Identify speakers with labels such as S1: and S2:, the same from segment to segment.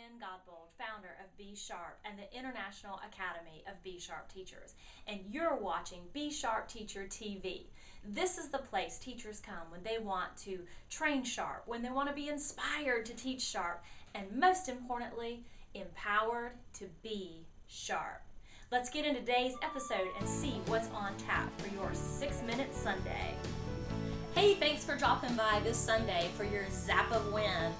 S1: Wynn, founder of Be Sharp and the International Academy of Be Sharp Teachers, and you're watching Be Sharp Teacher TV. This is the place teachers come when they want to train sharp, when they want to be inspired to teach sharp, and most importantly, empowered to be sharp. Let's get into today's episode and see what's on tap for your 6-Minute Sunday. Hey, thanks for dropping by this Sunday for your Zap of Wynn.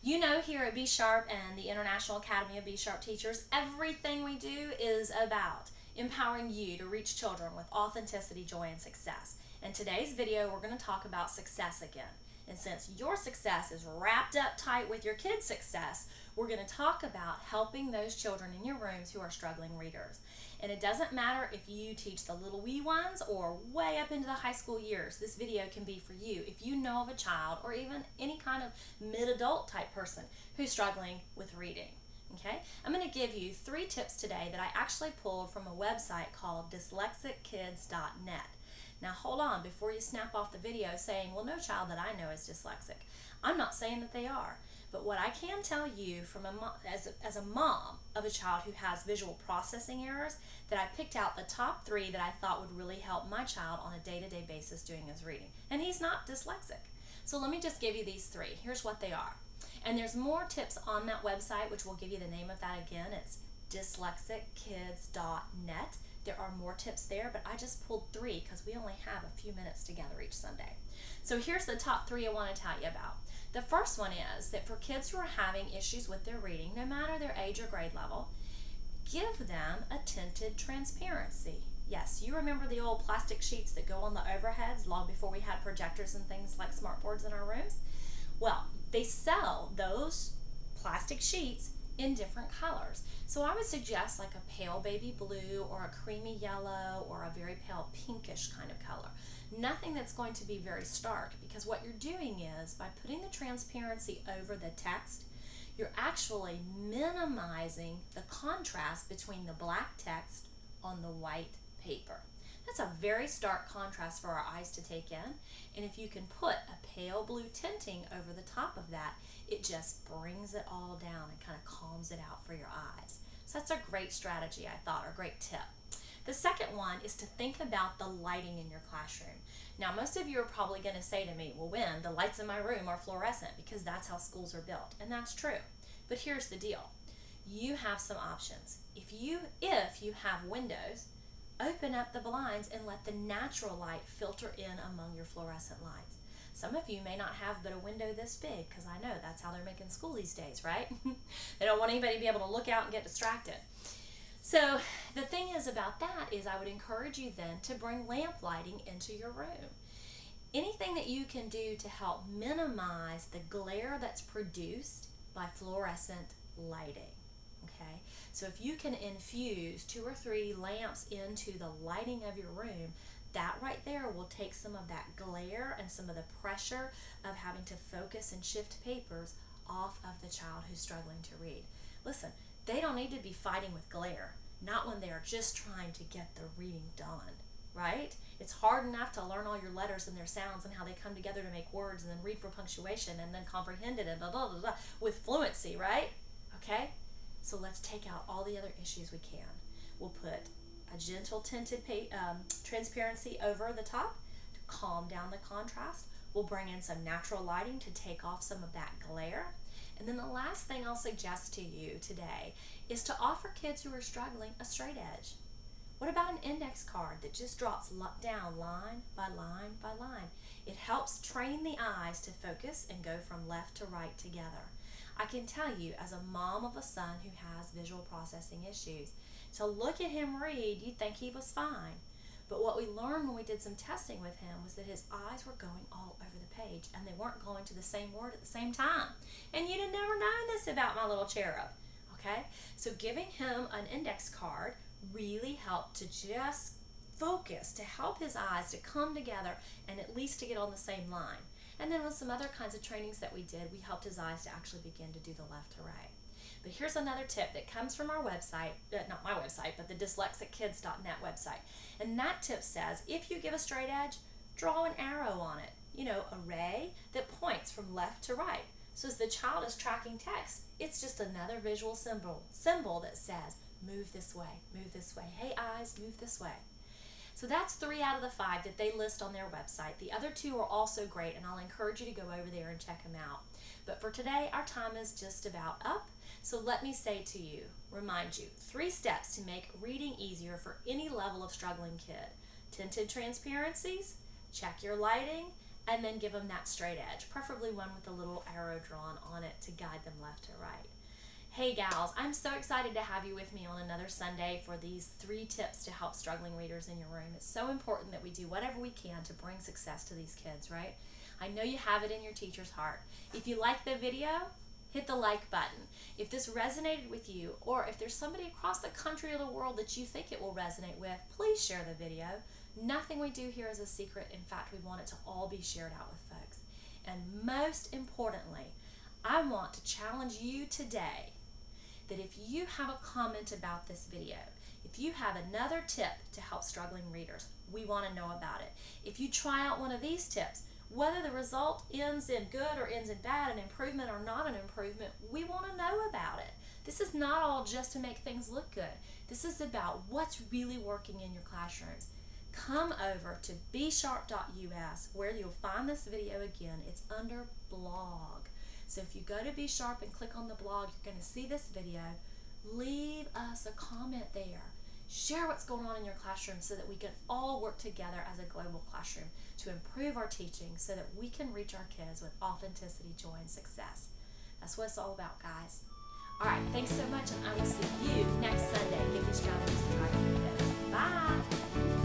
S1: You know, here at Be Sharp and the International Academy of Be Sharp Teachers, everything we do is about empowering you to reach children with authenticity, joy, and success. In today's video, we're going to talk about success again. And since your success is wrapped up tight with your kids' success, we're going to talk about helping those children in your rooms who are struggling readers. And it doesn't matter if you teach the little wee ones or way up into the high school years. This video can be for you if you know of a child or even any kind of mid-adult type person who's struggling with reading. Okay? I'm going to give you 3 tips today that I actually pulled from a website called dyslexic-kids.net. Now hold on before you snap off the video saying, well, no child that I know is dyslexic. I'm not saying that they are, but what I can tell you from as a mom of a child who has visual processing errors, that I picked out the top 3 that I thought would really help my child on a day-to-day basis doing his reading. And he's not dyslexic. So let me just give you these 3. Here's what they are. And there's more tips on that website, which will give you the name of that again. It's dyslexic-kids.net. There are more tips there, but I just pulled 3 because we only have a few minutes together each Sunday. So here's the top 3 I want to tell you about. The first one is that for kids who are having issues with their reading, no matter their age or grade level, give them a tinted transparency. Yes, you remember the old plastic sheets that go on the overheads long before we had projectors and things like smartboards in our rooms? Well, they sell those plastic sheets in different colors. So I would suggest like a pale baby blue or a creamy yellow or a very pale pinkish kind of color. Nothing that's going to be very stark, because what you're doing is by putting the transparency over the text, you're actually minimizing the contrast between the black text on the white paper. That's a very stark contrast for our eyes to take in, and if you can put a pale blue tinting over the top of that, it just brings it all down and kind of calms it out for your eyes. So that's a great strategy, I thought, or great tip. The second one is to think about the lighting in your classroom. Now, most of you are probably going to say to me, well, Wynn, the lights in my room are fluorescent because that's how schools are built, and that's true. But here's the deal. You have some options. If you have windows, open up the blinds and let the natural light filter in among your fluorescent lights. Some of you may not have but a window this big, because I know that's how they're making school these days, right? They don't want anybody to be able to look out and get distracted. So the thing is about that is I would encourage you then to bring lamp lighting into your room. Anything that you can do to help minimize the glare that's produced by fluorescent lighting. Okay, so if you can infuse 2 or 3 lamps into the lighting of your room, that right there will take some of that glare and some of the pressure of having to focus and shift papers off of the child who's struggling to read. Listen, they don't need to be fighting with glare, not when they are just trying to get the reading done, right? It's hard enough to learn all your letters and their sounds and how they come together to make words and then read for punctuation and then comprehend it and blah, blah, blah, blah, with fluency, right? Okay? So let's take out all the other issues we can. We'll put a gentle tinted transparency over the top to calm down the contrast. We'll bring in some natural lighting to take off some of that glare. And then the last thing I'll suggest to you today is to offer kids who are struggling a straight edge. What about an index card that just drops down line by line by line? It helps train the eyes to focus and go from left to right together. I can tell you, as a mom of a son who has visual processing issues, to look at him read, you'd think he was fine. But what we learned when we did some testing with him was that his eyes were going all over the page, and they weren't going to the same word at the same time. And you'd have never known this about my little cherub. Okay? So giving him an index card really helped to just focus, to help his eyes to come together and at least to get on the same line. And then with some other kinds of trainings that we did, we helped his eyes to actually begin to do the left to right. But here's another tip that comes from our website, not my website, but the dyslexic-kids.net website. And that tip says, if you give a straight edge, draw an arrow on it. You know, a ray that points from left to right. So as the child is tracking text, it's just another visual symbol that says, move this way, move this way. Hey, eyes, move this way. So that's 3 out of the 5 that they list on their website. The other 2 are also great, and I'll encourage you to go over there and check them out. But for today, our time is just about up. So let me say to you, remind you, 3 steps to make reading easier for any level of struggling kid. Tinted transparencies, check your lighting, and then give them that straight edge, preferably one with a little arrow drawn on it to guide them left to right. Hey gals, I'm so excited to have you with me on another Sunday for these 3 tips to help struggling readers in your room. It's so important that we do whatever we can to bring success to these kids, right? I know you have it in your teacher's heart. If you like the video, hit the like button. If this resonated with you, or if there's somebody across the country or the world that you think it will resonate with, please share the video. Nothing we do here is a secret. In fact, we want it to all be shared out with folks. And most importantly, I want to challenge you today that if you have a comment about this video, if you have another tip to help struggling readers, we want to know about it. If you try out one of these tips, whether the result ends in good or ends in bad, an improvement or not an improvement, we want to know about it. This is not all just to make things look good. This is about what's really working in your classrooms. Come over to bsharp.us where you'll find this video again. It's under blog. So if you go to Be Sharp and click on the blog, you're going to see this video. Leave us a comment there. Share what's going on in your classroom so that we can all work together as a global classroom to improve our teaching so that we can reach our kids with authenticity, joy, and success. That's what it's all about, guys. All right, thanks so much, and I will see you next Sunday. Give these strategies a try. Bye.